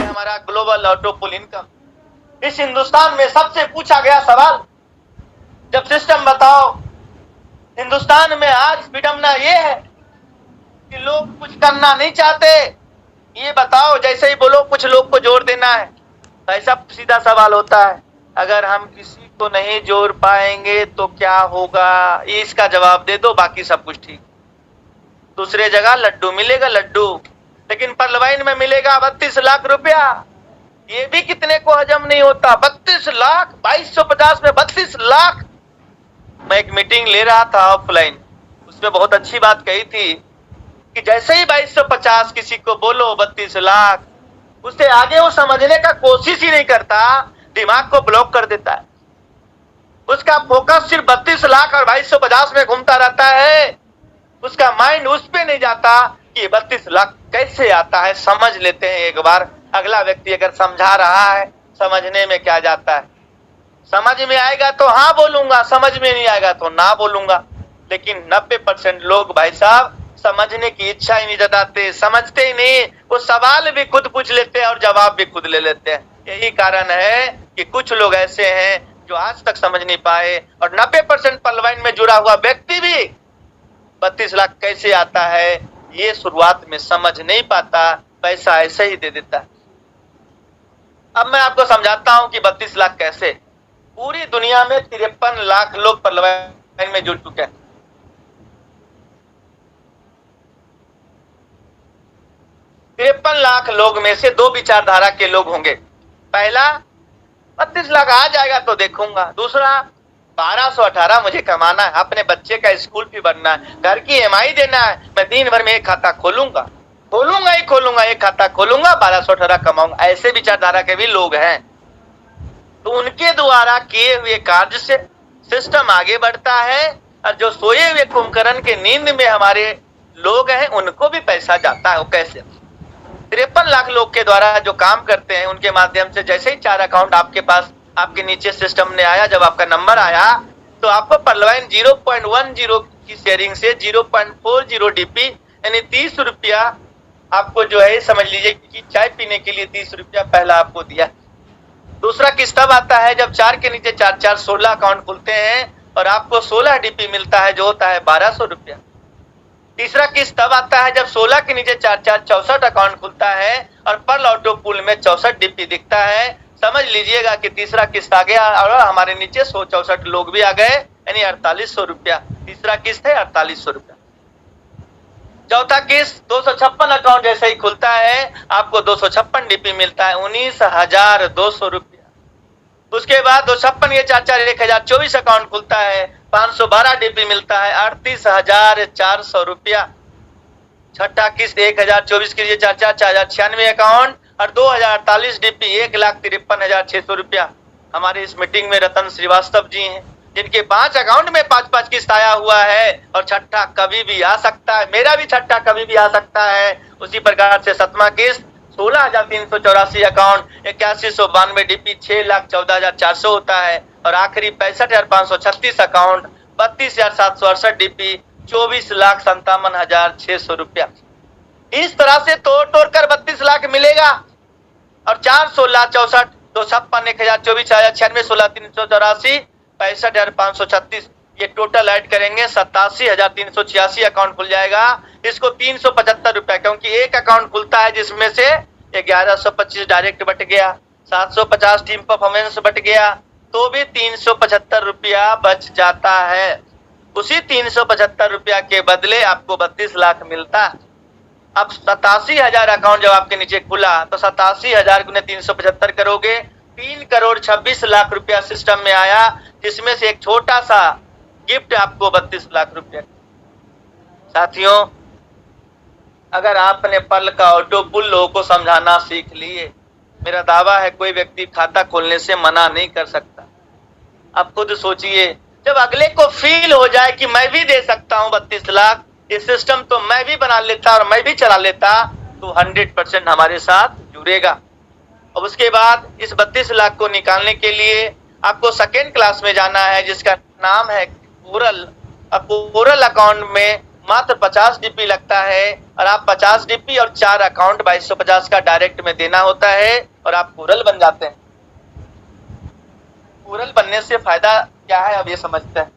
हमारा global auto पुल income. इस हिंदुस्तान में सबसे पूछा गया सवाल, जब सिस्टम बताओ, हिंदुस्तान में आज विडंबना ये है कि लोग कुछ करना नहीं चाहते। ये बताओ, जैसे ही बोलो कुछ लोग को जोड़ देना है। ऐसा सीधा सवाल होता है, अगर हम किसी को नहीं जोड़ पाएंगे तो क्या होगा, ये इसका जवाब दे दो, बाकी सब कुछ ठीक। दूसरे जगह लड्डू मिलेगा, लड्डू, लेकिन पर्लवाइन में मिलेगा 32 लाख रुपया। ये भी कितने को हजम नहीं होता। 32 लाख, 2250 में 32 लाख। मैं एक मीटिंग ले रहा था ऑफलाइन, उसमें बहुत अच्छी बात कही थी कि जैसे ही 2250 किसी को बोलो 32 लाख, उससे आगे वो समझने का कोशिश ही नहीं करता, दिमाग को ब्लॉक कर देता है। उसका फोकस सिर्फ 32 लाख और 2250 में घूमता रहता है। उसका माइंड उस पे नहीं जाता कि 32 लाख कैसे आता है। समझ लेते हैं एक बार, अगला व्यक्ति अगर समझा रहा है, समझने में क्या जाता है। समझ में आएगा तो हाँ बोलूंगा, समझ में नहीं आएगा तो ना बोलूंगा। लेकिन 90% लोग भाई साहब समझने की इच्छा ही नहीं जताते, समझते ही नहीं। वो सवाल भी खुद पूछ लेते हैं और जवाब भी खुद ले लेते हैं। यही कारण है कि कुछ लोग ऐसे हैं जो आज तक समझ नहीं पाए, और 90% पर्लवाइन में जुड़ा हुआ व्यक्ति भी 32 लाख कैसे आता है ये शुरुआत में समझ नहीं पाता, पैसा ऐसे ही दे देता है। अब मैं आपको समझाता हूं कि 32 लाख कैसे। पूरी दुनिया में 53 लाख लोग पर्लवाइन में जुड़ चुके हैं। 53 लाख लोग में से दो विचारधारा के लोग होंगे। पहला, 32 लाख आ जाएगा तो देखूंगा। दूसरा, 1218 मुझे कमाना है, अपने बच्चे का स्कूल फी भरना है, घर की EMI देना है, मैं दिन भर में एक खाता खोलूंगा एक खाता खोलूंगा, 1218 कमाऊंगा। ऐसे विचारधारा के भी लोग हैं। तो उनके द्वारा किए हुए कार्य से सिस्टम आगे बढ़ता है, और जो सोए हुए कुंभकर्ण के नींद में हमारे लोग हैं उनको भी पैसा जाता है। वो कैसे? 53 लाख लोग के द्वारा जो काम करते हैं उनके माध्यम से जैसे ही 4 अकाउंट आपके पास, आपके नीचे सिस्टम ने आया, जब आपका नंबर आया तो आपको पर्लवाइन 0.10 की शेयरिंग से 0.40 DP यानी 30 रुपया आपको जो है समझ लीजिए कि चाय पीने के लिए 30 रुपया पहला आपको दिया। दूसरा किस्त तब आता है जब 4 के नीचे 4 16 अकाउंट खुलते हैं और आपको 16 DP मिलता है, जो होता है 1200 रुपया। तीसरा किस्त तब आता है जब 16 के नीचे 4 64 अकाउंट खुलता है और पर्ल ऑटो पुल में 64 DP दिखता है। समझ लीजिएगा कि तीसरा किस्त आ गया और हमारे नीचे 164 लोग भी आ गए, यानी 4800 रुपया। तीसरा किस्त है 4800 रुपया। चौथा किस्त 256 अकाउंट जैसे ही खुलता है आपको 256 DP मिलता है, 19,200 रुपया। उसके बाद 256 ये 4 1024 अकाउंट खुलता है, 512 DP मिलता है, 38,400 रुपया। छठा किस्त 1024 के लिए 4 4096 अकाउंट और 2048 DP 1,53,600 रुपया। हमारे इस मीटिंग में रतन श्रीवास्तव जी हैं जिनके 5 अकाउंट में 5-5 किस्त आया हुआ है, और छठा कभी भी आ सकता है। मेरा भी छठा कभी भी आ सकता है। उसी प्रकार से 7वां किस्त 16,384 अकाउंट 8192 DP 6,14,400 होता है, और आखिरी 65,536 अकाउंट 32,768 DP 24,57,600 रुपया। इस तरह से तोड़ कर 32 लाख मिलेगा। और 4 16 64 256 1024 96 16 384 65,536 ये टोटल ऐड करेंगे 87,386 अकाउंट खुल जाएगा। इसको 375 रुपया, क्योंकि एक अकाउंट खुलता है जिसमें से 1125 डायरेक्ट बट गया, 750 टीम परफॉर्मेंस बट गया, तो भी 375 रुपया बच जाता है। उसी 375 रुपया के बदले आपको 32 लाख मिलता। अब 87,000 अकाउंट जब आपके नीचे खुला तो 87,000 गुने 375 करोगे, 3,26,00,000 रुपया सिस्टम में आया, जिसमें से एक छोटा सा गिफ्ट आपको 32 लाख रुपया। साथियों, अगर आपने पल का ऑटो पुल लोगों को समझाना सीख लिए, मेरा दावा है कोई व्यक्ति खाता खोलने से मना नहीं कर सकता। अब खुद सोचिए, जब अगले को फील हो जाए कि मैं भी दे सकता हूं 32 लाख, ये सिस्टम तो मैं भी बना लेता और मैं भी चला लेता, तो 100% हमारे साथ जुड़ेगा। और उसके बाद इस 32 लाख को निकालने के लिए आपको सेकेंड क्लास में जाना है, जिसका नाम है कोरल अब कोरल अकाउंट में मात्र 50 डीपी लगता है और आप 50 डीपी और 4 अकाउंट 2250 का डायरेक्ट में देना होता है और आप कोरल बन जाते हैं। कोरल बनने से फायदा क्या है अब ये समझते हैं।